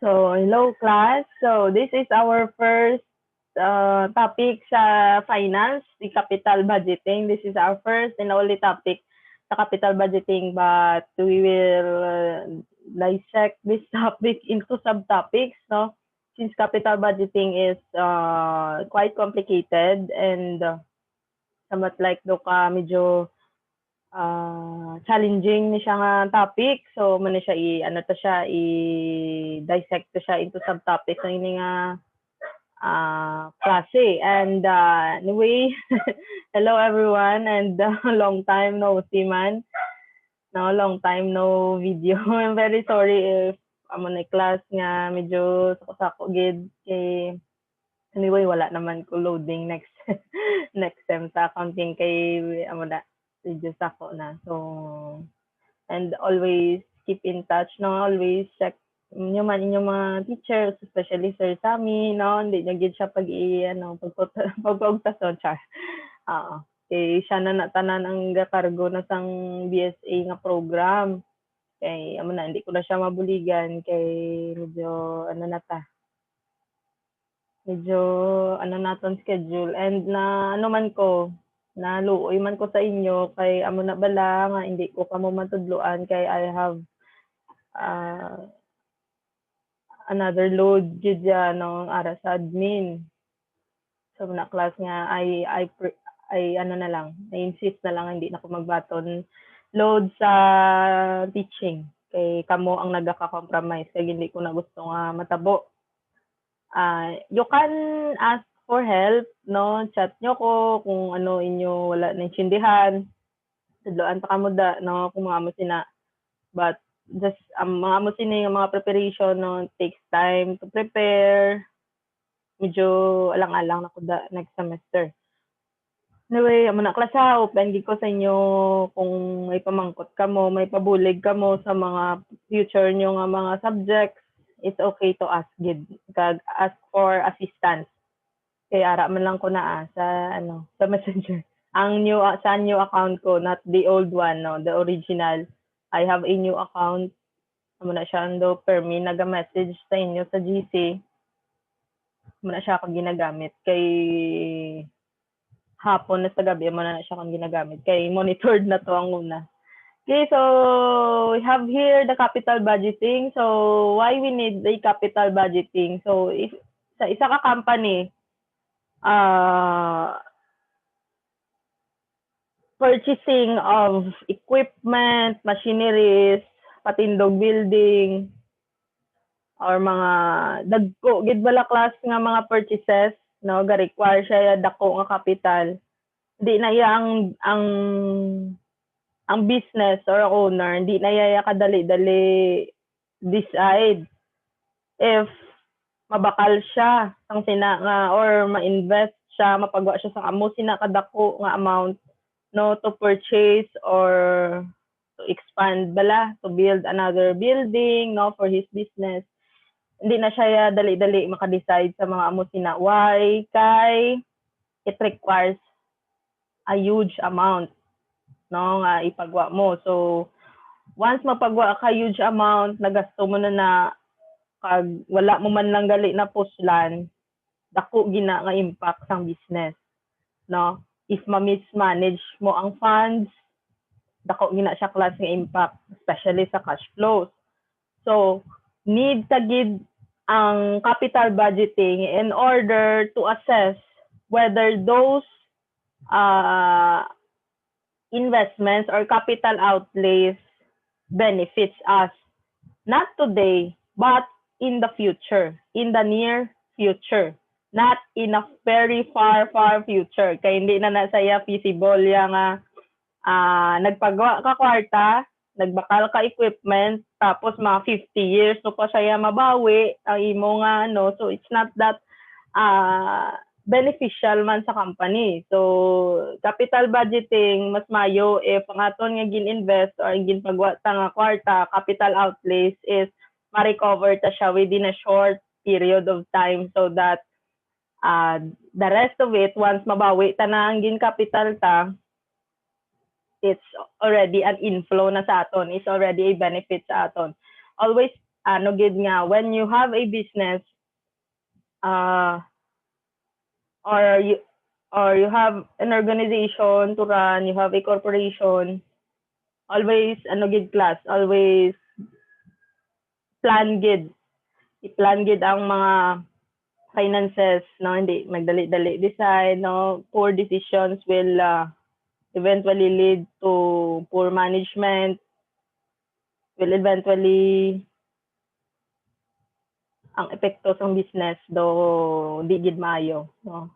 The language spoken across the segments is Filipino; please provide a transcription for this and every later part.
So, hello class. So, this is our first topic sa finance, the capital budgeting. This is our first and only topic sa capital budgeting, but we will dissect this topic into subtopics, no? Since capital budgeting is quite complicated and somewhat like do ka medyo challenging ni siya nga topic. So, man siya i-dissect to siya into subtopics ng ini nga klase. And anyway, hello everyone and long time no see man. No, long time no video. I'm very sorry if amo na class nga medyo sako-sako gid kay anyway wala naman ko loading next next sem sa accounting kay amo na medyo sako na. So and always keep in touch, no? Always check inyo man inyong mga teachers, especially Sir Sammy, no? Hindi niya gid siya pagpaugtason siya. Oo. Kay siya na natanan ang gakargo na sang BSA nga program. Kay amo na hindi ko na siya mabuligan kay medyo ano na ta. Medyo ano naton schedule and na ano man ko naluoy man ko sa inyo kay amo na bala nga hindi ko kamo matudloan kay I have another load jud no ara sa admin. So na class nga I ano na lang, I insist na lang hindi na ko magbaton load sa teaching kay kamo ang nagaka-compromise kay hindi ko na gusto nga matabo. You can ask for help, no? Chat nyo ko kung ano inyo wala naintindihan. Tudloan pa kamo da, no? Kung mga mo sina. But just mga mo sini mga preparation, no? Takes time to prepare. Medyo alang-alang na ko da next semester. Anyway, amo na klasa, open gid ko sa inyo kung may pamangkot ka mo, may pabulig ka mo sa mga future nyo nga mga subjects, it's okay to ask gid. Kag ask for assistance. Kay ara man lang ko na sa ano, sa Messenger. Ang new sa new account ko, not the old one, no, the original. I have a new account. Amo na siya ando per me naga-message sa inyo sa GC. Amo na siya ako ginagamit kay hapon na sa gabi mo na siya kung ginagamit kay monitored na to ang una. Okay, so we have here the capital budgeting. So why we need the capital budgeting? So if sa isa ka company purchasing of equipment, machineries, patindog building or mga dagko gid bala class nga mga purchases, no, ga require siya dako nga capital. Di na iya ang business or owner, hindi na iya kadali-dali decide if mabakal siya sang sina nga or ma-invest siya, mapagawa siya sa amo sina kadako nga amount, no, to purchase or to expand bala, to build another building, no, for his business. Hindi na siya dali-dali maka-decide sa mga amo sina. Why? Kay it requires a huge amount, no, nga ipagwa mo. So once mapagwa ka huge amount, nagasto mo na kag wala mo man lang gali na puslan, dako gina nga impact sang business, no? If ma-mismanage mo ang funds, dako gina siya class nga impact, especially sa cash flows. So need ta gid ang capital budgeting in order to assess whether those investments or capital outlays benefits us not today but in the future, in the near future, not in a very far future. Kaya hindi na nasaya feasible yang nagpagawa ka kwarta, nagbakal ka equipment, tapos mga 50 years so pa siya mabawi ang imo nga no. So it's not that beneficial man sa company. So capital budgeting mas mayo if ang aton nga gin-invest or ginpagwa ta nga kwarta, capital outlays is ma-recover ta siya within a short period of time so that the rest of it once mabawi ta na ang gin capital ta, it's already an inflow na sa aton, it's already a benefit sa aton. Always ano gid nga when you have a business or you have an organization to run, you have a corporation, always ano gid class, always plan gid. I-plan gid ang mga finances, no? Hindi magdali-dali decide, no? Poor decisions will eventually lead to poor management, will eventually ang epekto sa business do di gid maayo, no?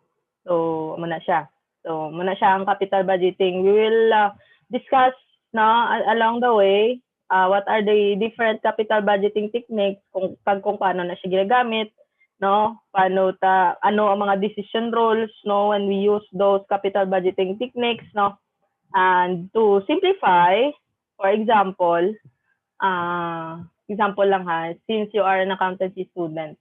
So muna siya. So muna siya ang capital budgeting. We will discuss along the way what are the different capital budgeting techniques kung paano na siya ginagamit, no? Paano ano ang mga decision rules, no, when we use those capital budgeting techniques, no? And to simplify, for example, example lang ha, since you are an accountancy student,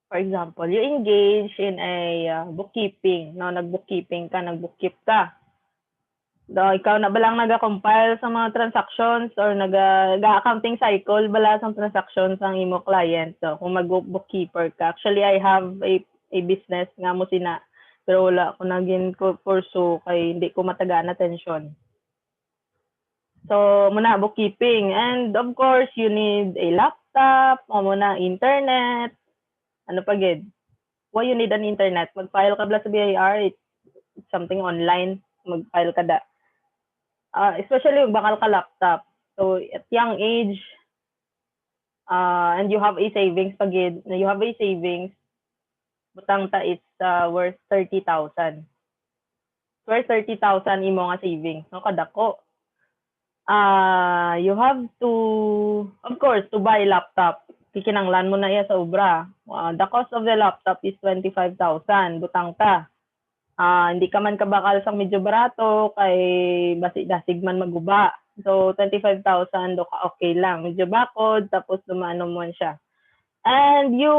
for example, you engage in a bookkeeping, no? Nag-bookkeeping ka, nag-bookkeep ka. So, ikaw na ba lang nag-compile sa mga transactions or nag-accounting cycle bala sa transactions ang imo client? So, kung mag-bookkeeper ka. Actually, I have a business nga mo sina, pero wala ko naging pursue kay hindi ko matagaan attention. So, muna bookkeeping. And of course, you need a laptop, muna internet. Ano pa gid? Why you need an internet? Mag-file ka bala sa BIR, it's something online. Mag-file ka da. Especially yung bakal ka laptop. So, at young age, and you have a savings pagid, you have a savings, butang ta it's worth 30,000. Worth 30,000 imo nga savings. No, kadako. You have to, of course, to buy laptop. Kikinanglan mo na iya sa obra. The cost of the laptop is 25,000. Butang ta. Hindi ka man kabakal sa medyo barato kay dasig man maguba. So 25,000 do ka okay lang. Medyo bakod tapos dumano mo siya. And you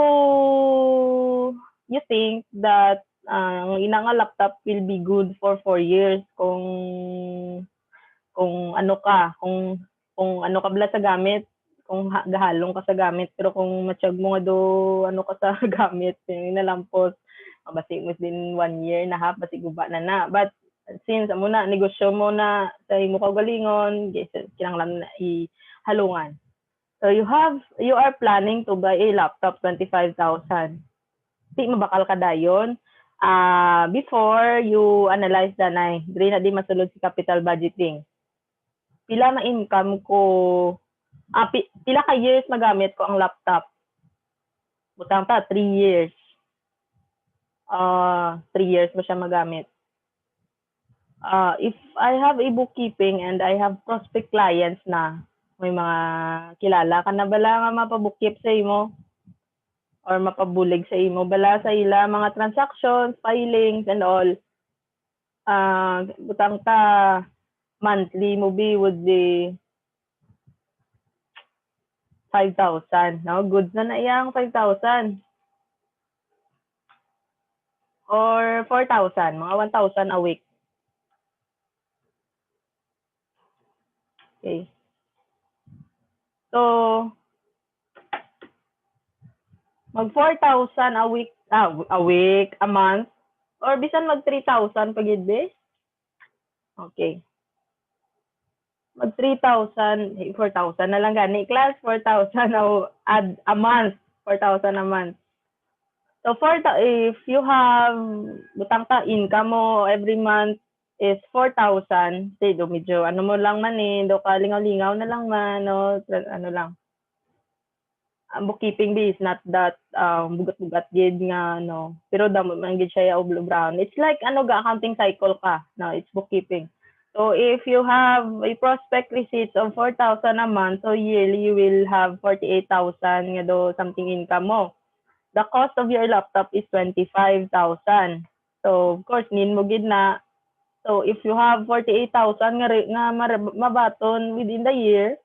think that ang ina nga laptop will be good for 4 years kung ano ka, kung ano ka bala sa gamit, kung gahalong ka sa gamit, pero kung matsyag mo nga do ano ka sa gamit, yung nalampos, basi within 1 year na half, basi guba na. But since amo na negosyo mo na sa imo kaugalingon, kinahanglan na ihalungan. So you are planning to buy a laptop 25,000. Di mabakal ka dayon. Before you analyze danay, diri na di masulod si capital budgeting. Pila na income ko, pila ka years magamit ko ang laptop? Butang ta 3 years. 3 years mo siya magamit. If I have a bookkeeping and I have prospect clients na, may mga kilala ka na bala nga mapabookkeep sa imo or mapabulig sa imo bala sa ila mga transactions, filings and all. Butang ta monthly mo would be 5,000. No? Goods na iyang 5,000. Or 4,000. Mga 1,000 a week. Okay. So, mag 4,000 a week, a month, or bisan mag 3,000 pagid be? Okay. Mag 3,000, 4,000 na lang gani class, 4,000 a month, 4,000 a month. So if you have butang ta income mo every month is 4,000, say do medyo ano mo lang man do ka lingaw-lingaw na lang man, no, ano lang. Ang bookkeeping is not that bugat-bugat gid nga no, pero damo man gid siya oblo-brown. It's like accounting cycle ka, no, it's bookkeeping. So if you have a prospect receipts of 4,000 a month, so yearly you will have 48,000 nga do something income mo. The cost of your laptop is 25,000. So of course nin mo gid na. So if you have 48,000 nga mabaton within the year,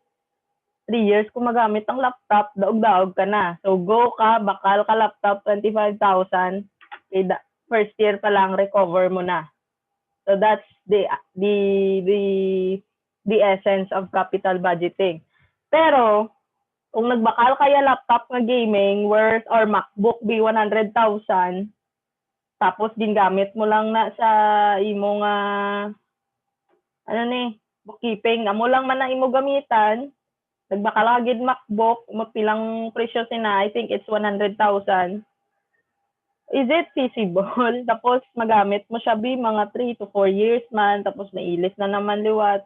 3 years kung magamit ang laptop, daog-daog ka na. So go ka, bakal ka laptop 25,000, first year pa lang recover mo na. So that's the the essence of capital budgeting. Pero, kung nagbakal kaya laptop nga gaming worth or MacBook be 100,000, tapos gingamit mo lang na sa imo nga bookkeeping, amo lang man na imo gamitan, nagbakal ka gid MacBook, mo pilang presyo sina, I think it's 100,000. Is it feasible? Tapos magamit mo siya mga 3 to 4 years man, tapos nailis na naman liwat.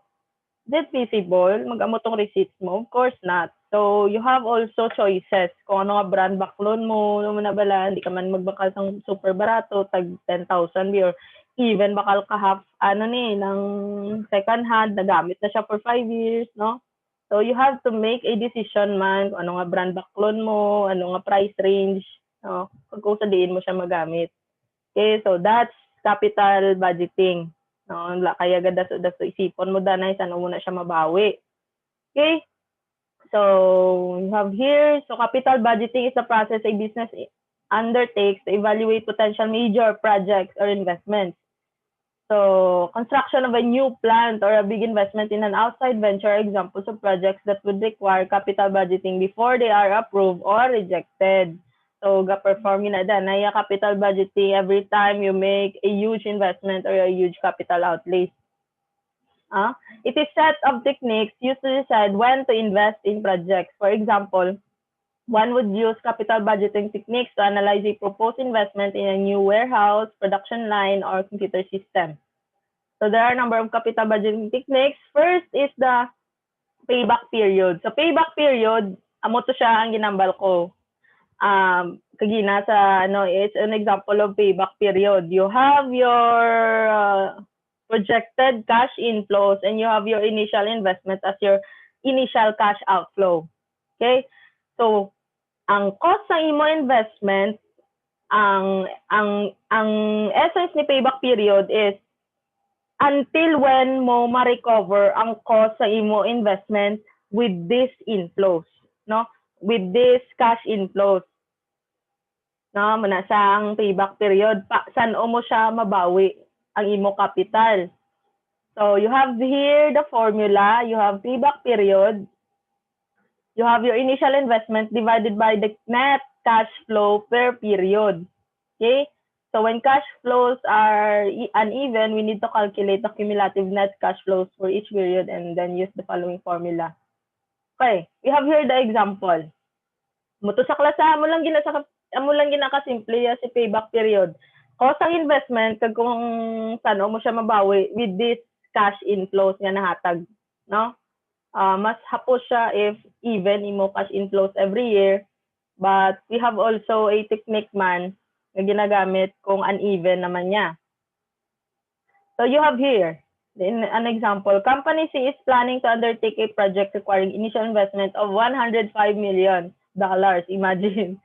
Is it feasible? Mag-amo tong receipts mo? Of course not. So, you have also choices. Kung ano nga brand baklon mo, ano na bala, hindi ka man magbakal ng super barato, tag 10,000 or even bakal ka half, ng second hand, nagamit na siya for 5 years, no? So, you have to make a decision man, kung ano nga brand baklon mo, ano nga price range, no? Kung sa diin mo siya magamit. Okay, so that's capital budgeting. No, kaya gada so isipon mo danay sa mo na siya mabawi. Okay? So, you have here, so capital budgeting is the process a business undertakes to evaluate potential major projects or investments. So, construction of a new plant or a big investment in an outside venture are examples of projects that would require capital budgeting before they are approved or rejected. So, ga-perform yun na naya capital budgeting every time you make a huge investment or a huge capital outlay. It is set of techniques used to decide when to invest in projects. For example, one would use capital budgeting techniques to analyze a proposed investment in a new warehouse, production line, or computer system. So there are a number of capital budgeting techniques. First is the payback period. So payback period, amo to siya ang ginambal ko. Kagina sa it's an example of payback period. You have your projected cash inflows and you have your initial investment as your initial cash outflow. Okay? So, ang cost sa imo investment, ang essence ni payback period is until when mo ma-recover ang cost sa imo investment with these inflows, no? With these cash inflows. No, muna sa ang payback period, saan mo siya mabawi ang imo capital. So, you have here the formula, you have payback period, you have your initial investment divided by the net cash flow per period. Okay? So, when cash flows are uneven, we need to calculate the cumulative net cash flows for each period and then use the following formula. Okay, we have here the example. Muto sa klasa, amo lang ginakasimple si payback period. Cost ang investment kag kung saan mo siya mabawi with this cash inflows nga nahatag, no? Mas hapos siya if even imo cash inflows every year, but we have also a technique man na ginagamit kung uneven naman niya. So you have here an example. Company C is planning to undertake a project requiring initial investment of $105 million. Imagine.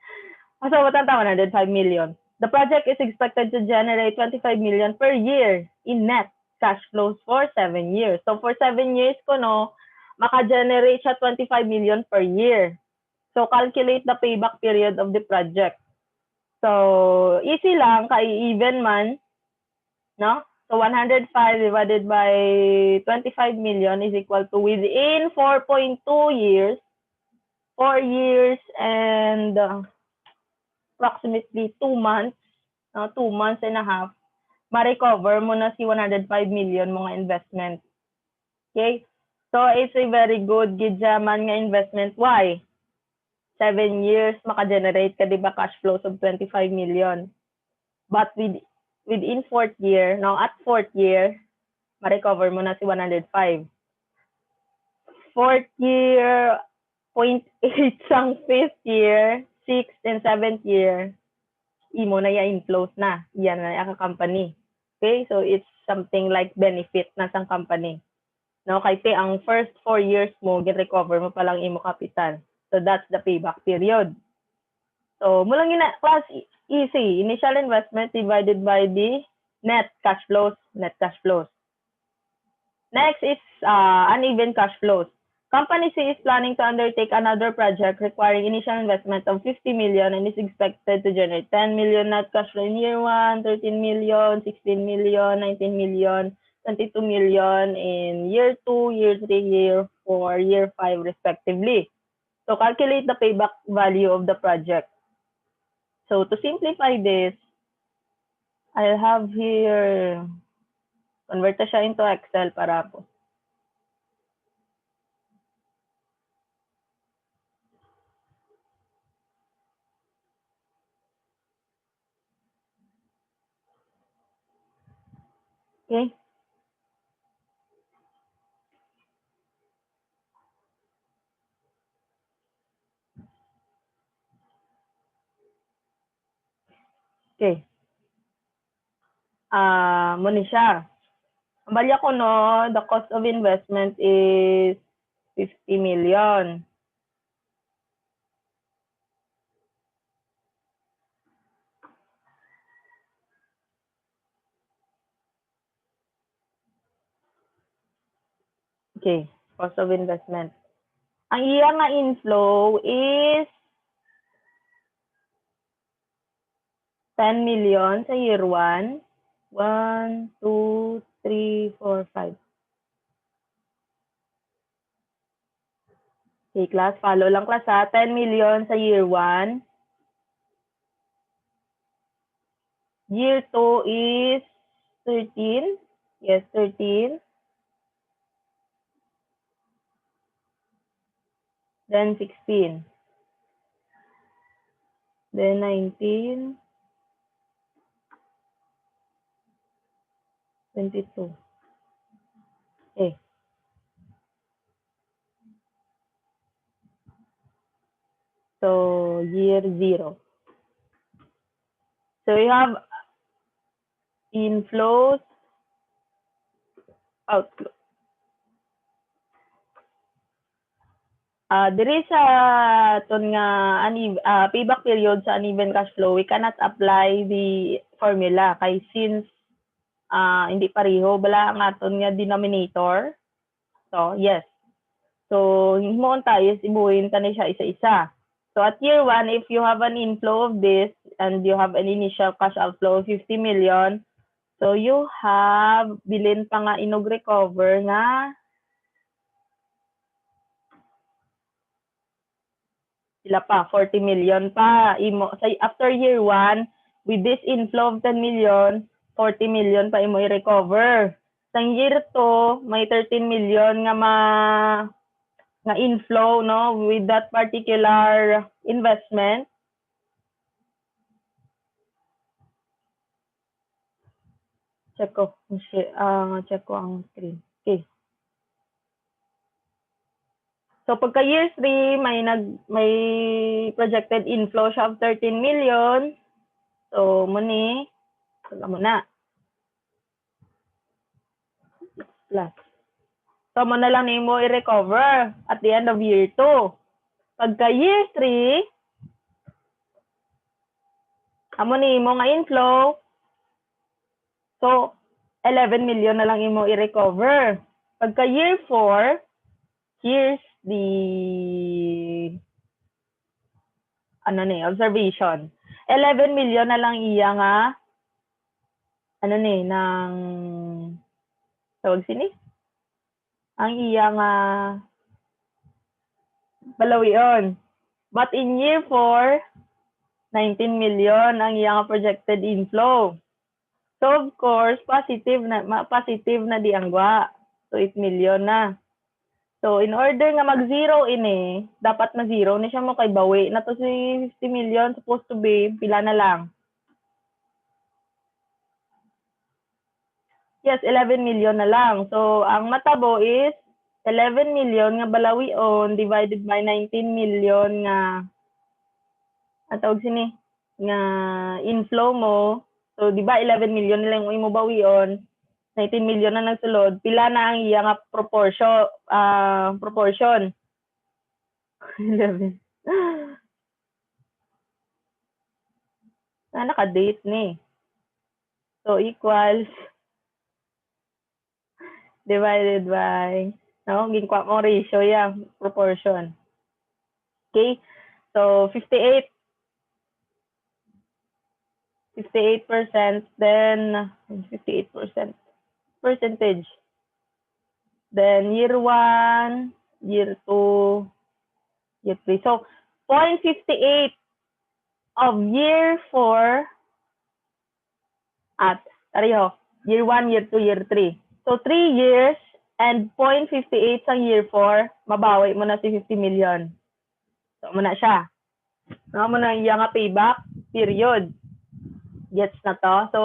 So what ang 105 million? The project is expected to generate 25 million per year in net cash flows for 7 years. So for 7 years maka-generate siya 25 million per year. So calculate the payback period of the project. So easy lang, kay even man, no? So 105 divided by 25 million is equal to within 4.2 years, 4 years and approximately 2 months, 2 months and a half, ma-recover mo na si 105 million mga investment. Okay? So, it's a very good gidyaman nga investment. Why? 7 years, maka-generate ka, di ba, cash flows of 25 million. But within 4th year, at 4th year, ma-recover mo na si 105. 4th year, 0.8 sang 5th year, 6th and 7th year, imo na ya inflows na. Yan na yung company. Okay? So, it's something like benefit na sang company. No? Kasi ang first 4 years mo, get-recover mo palang imo capital. So, that's the payback period. So, mulang class easy. Initial investment divided by the net cash flows. Net cash flows. Next is uneven cash flows. Company C is planning to undertake another project requiring initial investment of 50 million and is expected to generate 10 million net cash flow in year 1, 13 million, 16 million, 19 million, 22 million in year 2, year 3, year 4, year 5 respectively. So calculate the payback value of the project. So to simplify this, I'll have here, convert na siya into Excel para po. Okay. Okay. Muna siya. Ang balya ko no, the cost of investment is 50 million. Okay, cost of investment. Ang iya nga inflow is 10 million sa year 1. 1, 2, 3, 4, 5. Okay, class. Follow lang class ha. 10 million sa year 1. Year 2 is 13. Yes, 13. Then 16. Then 19. 22. Okay. So, year 0. So, you have inflows, outflows. There is ton nga payback period sa uneven cash flow, we cannot apply the formula kay since hindi pareho bala ang aton nga denominator. So, yes. So, himoon tayo ibuhin ta ni siya isa-isa. So, at year 1, if you have an inflow of this and you have an initial cash outflow of 50 million, so you have bilin pa nga inog recover nga sila pa 40 million pa imo say after year 1 with this inflow of 10 million 40 million pa imo i-recover sa year 2 may 13 million nga inflow no with that particular investment. Check ko ang screen. Okay. So pagka year 3 may projected inflow siya of 13 million. So muni muna. Plus. So mo na lang nimo i-recover at the end of year 2. Pagka year 3, amo nimo nga inflow. So 11 million na lang imo i-recover. Pagka year 4, here's the observation. 11 million na lang iya nga ng tawag sini? Ang iya nga balawion. But in year 4, 19 million ang iya nga projected inflow. So of course, positive na di angwa. So 8 million na. So in order nga mag-zero ini, dapat ma-zero ni siya mo kay bawi na to si 50 million supposed to be pila na lang. Yes, 11 million na lang. So, ang matabo is 11 million nga balawion divided by 19 million nga tawag sini nga inflow mo. So, di ba 11 million na lang imo bawion, 19 million na nagsulod, pila na ang iya nga proportion. 11. Naka-date ni. So, equals divided by, ginkuha mo ratio yan, proportion. Okay? So, 58%, then 58%. percentage. Then year 1, year 2, year 3. So 0.58 of year 4 at pareho. Year 1, year 2, year 3. So 3 years and 0.58 sa year 4, mabawi mo na si 50 million. So mo na siya. No, mo na iya nga payback period. Gets na to? So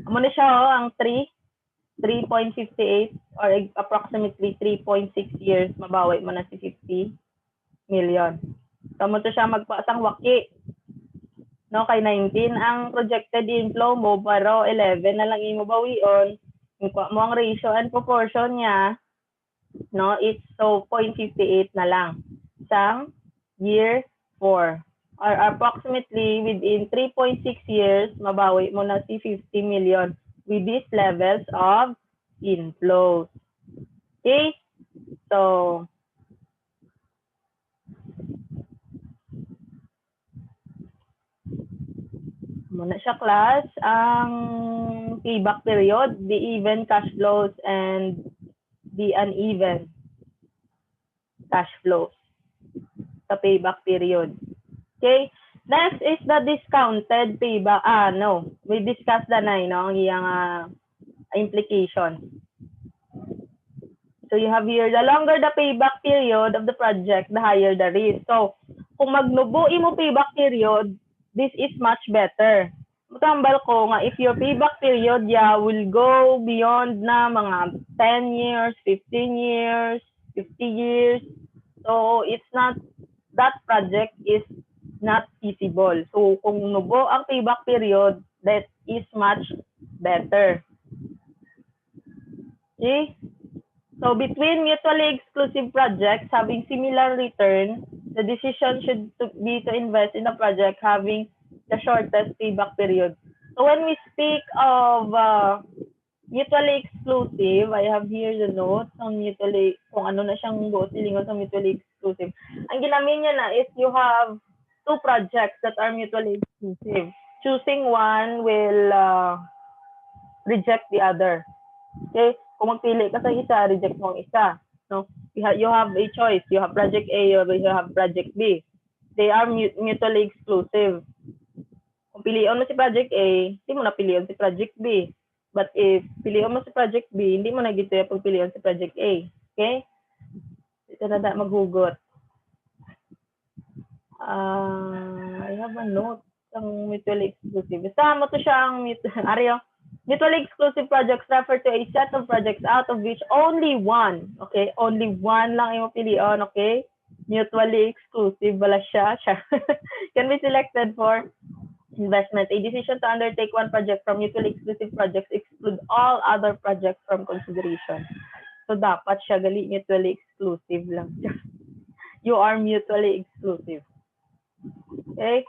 mo na siya ang 3.58 or approximately 3.6 years, mabawi mo na si 50 million. So mo to siya magpasang waki. No, kay 19 ang projected inflow mo, pero 11 na lang imo bawion. Mo ang ratio and proportion niya, no, it's so 0.58 na lang sa year 4. Or approximately within 3.6 years, mabawi mo na si 50 million with these levels of inflows. Okay? So, muna siya class, ang payback period, the even cash flows and the uneven cash flows sa payback period. Okay? Next is the discounted payback. No. We discussed na no? Ang iyang implication. So you have here, the longer the payback period of the project, the higher the risk. So, kung magnubo mo payback period, this is much better. Matambal ko nga, if your payback period will go beyond na mga 10 years, 15 years, 50 years. So, it's not, that project is not feasible. So, kung nubo ang payback period, that is much better. Okay? So, between mutually exclusive projects having similar return, the decision should be to invest in a project having the shortest payback period. So, when we speak of mutually exclusive, I have here the notes on mutually, kung ano na siyang buo silingon sa mutually exclusive. Ang ginamit niya na is you have two projects that are mutually exclusive. Choosing one will reject the other. Okay? Kung magpili ka sa isa, reject mo ang isa. No? You have a choice. You have project A or you have project B. They are mutually exclusive. Kung piliin mo si project A, hindi mo na piliin si project B. But if piliin mo si project B, hindi mo na gito yung pagpiliin si project A. Okay? Ito na maghugot. I have a note ng mutually exclusive. Basta mo to siya ang mutually exclusive projects refer to a set of projects out of which only one, okay? Only one lang yung piliin, okay? Mutually exclusive, wala siya. Can be selected for investment. A decision to undertake one project from mutually exclusive projects exclude all other projects from consideration. So, dapat siya gali mutually exclusive lang. You are mutually exclusive. Okay?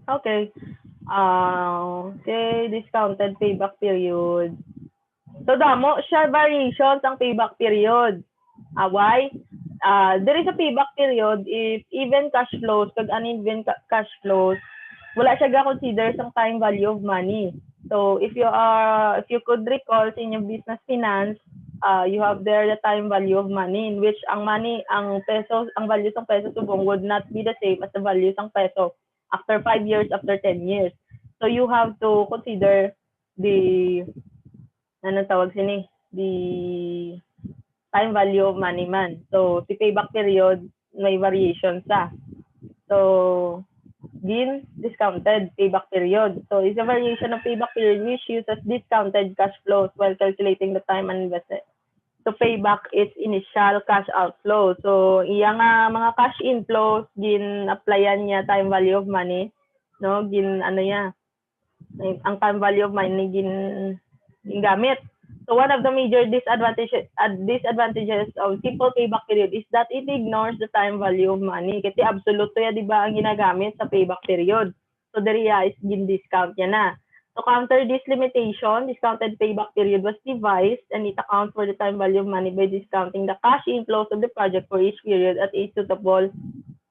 Okay. Okay, discounted payback period. So, damo siya variations ang payback period. Why? There is a payback period if even cash flows, kag uneven cash flows, wala siya ga-consider sa time value of money. So, if you could recall sa inyong business finance, you have there the time value of money in which ang peso, ang value ng peso subong would not be the same as the value ng peso after 5 years, after 10 years. So, you have to consider the, the time value of money man. So, si payback period, may variation sa. So, din discounted payback period. So, it's a variation of payback period which uses discounted cash flows while calculating the time and investment. So, payback is initial cash outflow. So, iya nga mga cash inflows, gin-applyan niya time value of money. No? Ang time value of money gamit. So, one of the major disadvantages of simple payback period is that it ignores the time value of money. Kasi absolute to di ba ang ginagamit sa payback period. So, deriya is gin-discount niya na. To counter this limitation, discounted payback period was devised and it accounts for the time value of money by discounting the cash inflows of the project for each period at a suitable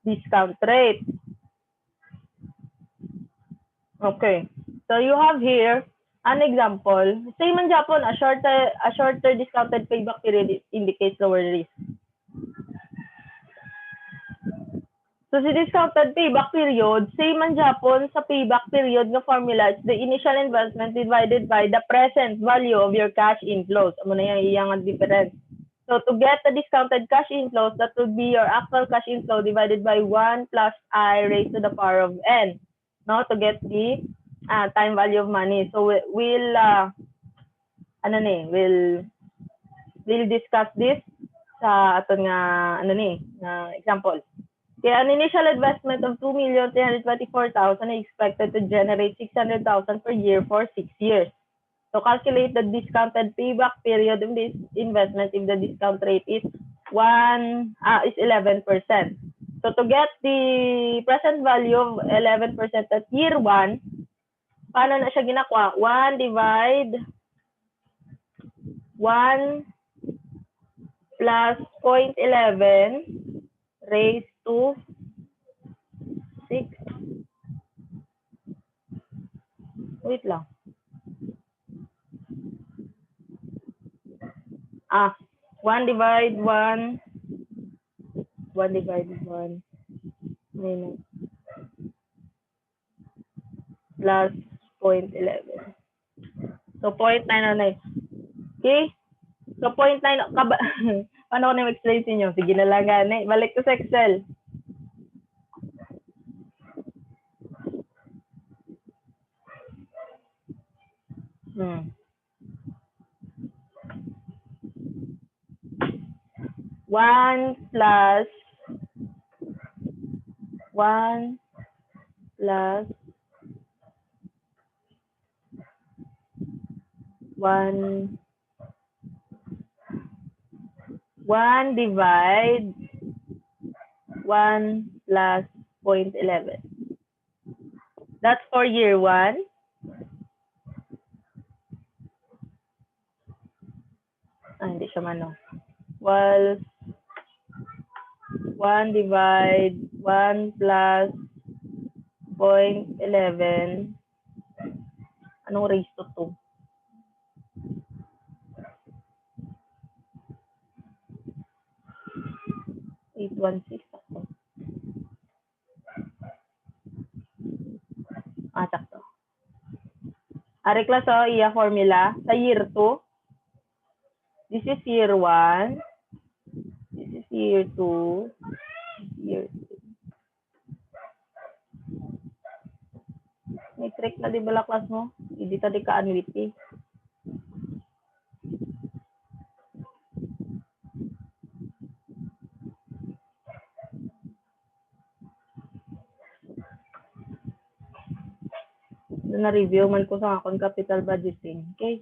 discount rate. Okay. So you have here an example. Say man Japon, a shorter discounted payback period indicates lower risk. So si discounted payback period, same man Japon sa payback period nga formula, it's the initial investment divided by the present value of your cash inflows. Amo na yung iyang difference. So to get the discounted cash inflows, that would be your actual cash inflow divided by 1 plus I raised to the power of n. No, to get the time value of money. So we'll discuss this sa aton nga example. Kaya an initial investment of 2,324,000 is expected to generate 600,000 per year for 6 years. So calculate the discounted payback period of this investment if the discount rate is 11%. So to get the present value of 11% at year 1, paano na siya ginakuha? 1 divide 1 plus 0.11 raised to 6. Wait lang. 1 divide 1 minus plus 0.11. So 0.909. Okay? So 0.9 paano ko na mag-explain sa inyo? Sige na lang gani. Balik ko sa Excel. One plus 1 divide 1 plus 0.11. That's for year 1. Hindi siya mano. Well, 1 divide 1 plus 0.11. Anong raised to 2? Sakto. Ari class, iya formula sa year 2. This is year 1. This is year 2. Year 3. May trick na di ba class mo? Hindi tadi ka annuity. Na-review man ko sa akong capital budgeting. Okay?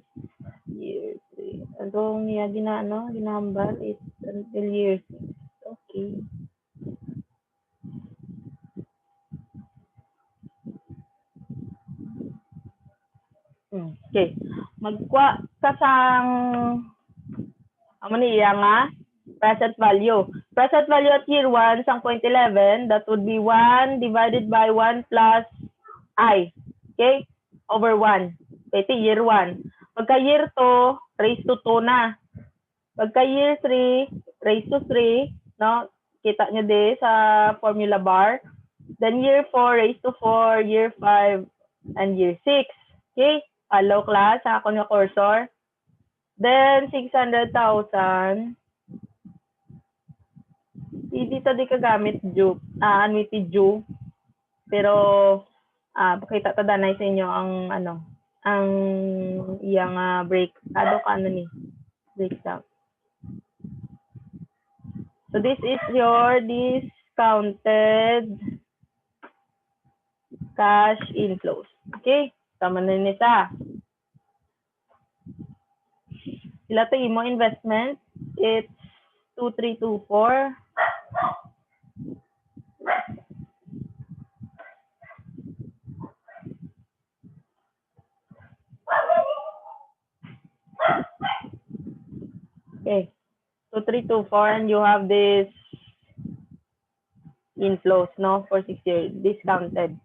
Year 3. Anong ginambal is until year 6. Okay. Okay. Magkuha ka sang present value. Present value at year 1 sang 0.11, that would be 1 divided by 1 plus I. Okay? Over 1. Ito year 1. Pagka year 2, raised to 2 na. Pagka year 3, raised to 3. No? Kita nyo din sa formula bar. Then year 4, raised to 4. Year 5, and year 6. Okay? Follow class. Sa ako yung cursor. Then, 600,000. Dito di ka gamit annuity due. Pero, pakita ta danay sa inyo ang iyang break. Breakdown. So, this is your discounted cash inflows. Okay? Tama na nita. Sila to imo investment. It's 2324. Okay. 2324, and you have this inflows, no? For 6 years. Discounted.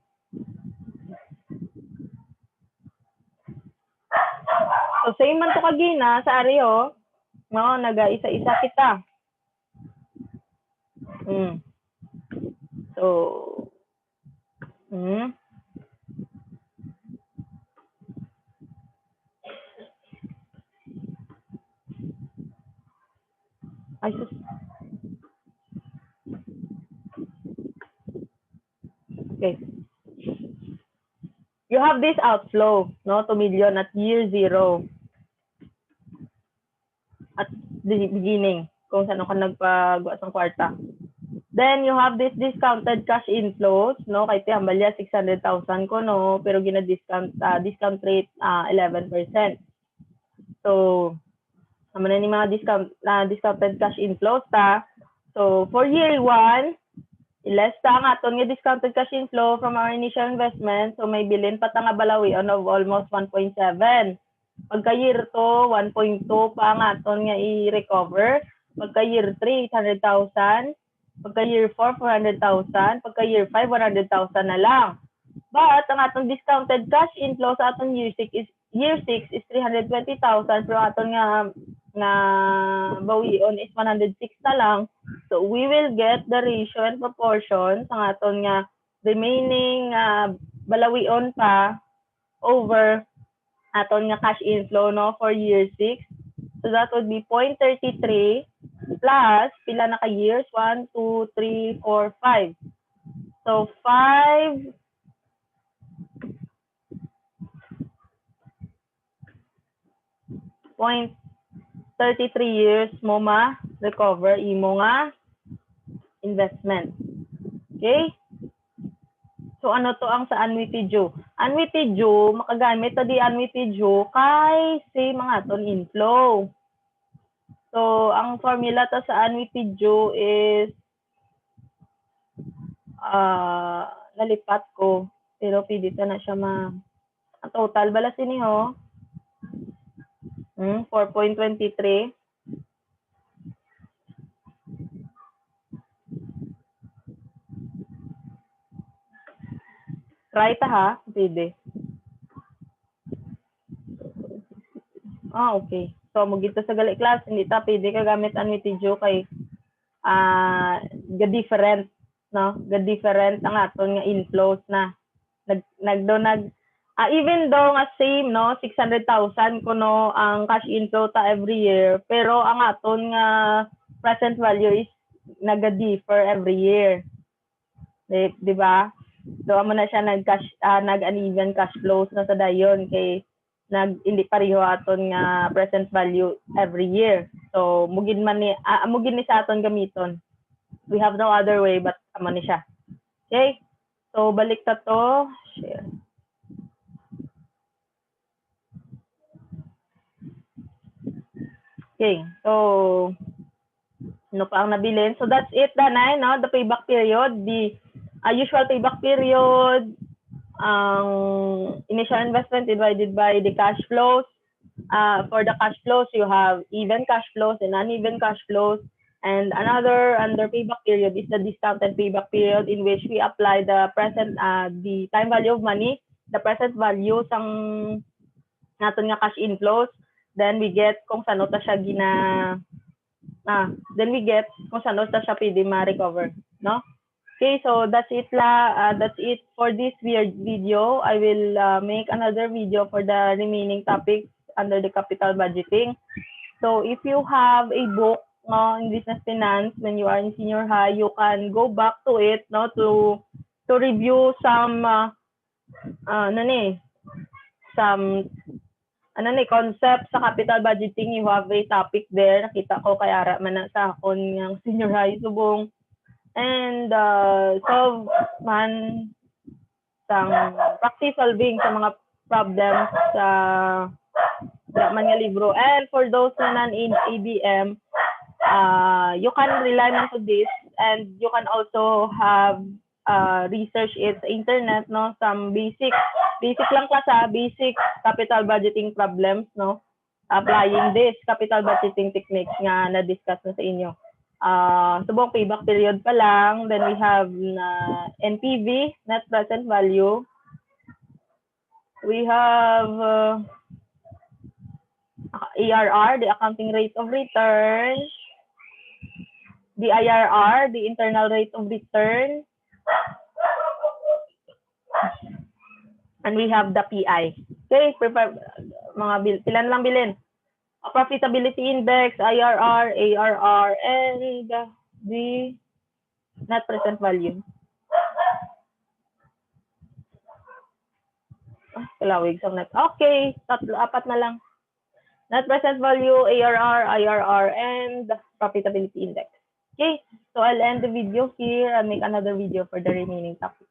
same man to kagina sa Areo. No, naga-isa-isa kita. So, ay, okay. You have this outflow, no, 2 million at year 0. At the beginning, kung saan ka nagpagawa ng kwarta. Then, you have this discounted cash inflows, no, kay Tiambalya, 600,000 ko, no, pero discount rate, 11%. So, naman na ni mga discounted cash inflows, ta. So, for year 1, less ta nga aton nga discounted cash inflow from our initial investment. So, may bilin pa ta nga balawian of almost 1.7. Pagka year 2, 1.2 pa nga aton nga i-recover. Pagka year 3, 800,000. Pagka year 4, 400,000. Pagka year 5, 100,000 na lang. But ang atong discounted cash inflow sa atong year 6 is 320,000, pero aton nga bawion is 106 na lang. So we will get the ratio and proportion sa aton nga remaining balawion pa over aton nga cash inflow, no, for year 6. So that would be 0.33 plus pila na ka years, 1, 2, 3, 4, 5. So 5 0.33 years mo ma-recover imo nga investment. Okay? So ano to ang sa annuity due? Annuity due, makagamit ta di annuity due kay say mga ton inflow. So ang formula ta sa annuity due is nalipat ko, pero pwede ta na siya ang total bala siniho 4.23. Try ta ha, pwede. Okay. So mugito sa gali class, hindi ta pwede ka gamit annuity due kay ga-different, no? Ga-different ang aton nga inflows na. Even though nga same, no, 600,000 kuno ang cash inflow ta every year, pero ang aton nga present value is naga-differ every year. Di ba? So amo na siya nag-uneven cash flows na sa dayon kay hindi pareho aton nga present value every year. So mugin ni sa aton gamiton. We have no other way but amo ni siya. Okay? So balik ta to, share. Okay, so ano pa ang nabilin? So that's it, Danay, no? The payback period, the usual payback period, initial investment divided by the cash flows. For the cash flows, you have even cash flows and uneven cash flows. And another under payback period is the discounted payback period, in which we apply the present, the time value of money, the present value sang naton nga cash inflows. Then we get kung saan ta siya then we get kung saan ta siya pwede ma-recover, no? Okay, so that's it for this video. I will make another video for the remaining topics under the capital budgeting. So if you have a book, no, in business finance when you are in senior high, you can go back to it, no, to review some concept sa capital budgeting. You have a topic there. Nakita ko kay ara man sa akon ng senior high subong. And solve man sang practice solving sa mga problems sa man nga libro. And for those na non ABM, you can rely on to this, and you can also have research it sa internet, no, some basic lang klasa, basic capital budgeting problems, no, applying this capital budgeting techniques nga na-discuss na sa inyo. Subong payback period pa lang, then we have NPV, net present value. We have ARR, the accounting rate of return, the IRR, the internal rate of return, and we have the PI. Okay, mga ilan lang bilin? Profitability index, IRR, ARR, and the net present value. Kalawig sa net. Okay, apat na lang. Net present value, ARR, IRR, and profitability index. Okay, so I'll end the video here and make another video for the remaining topics.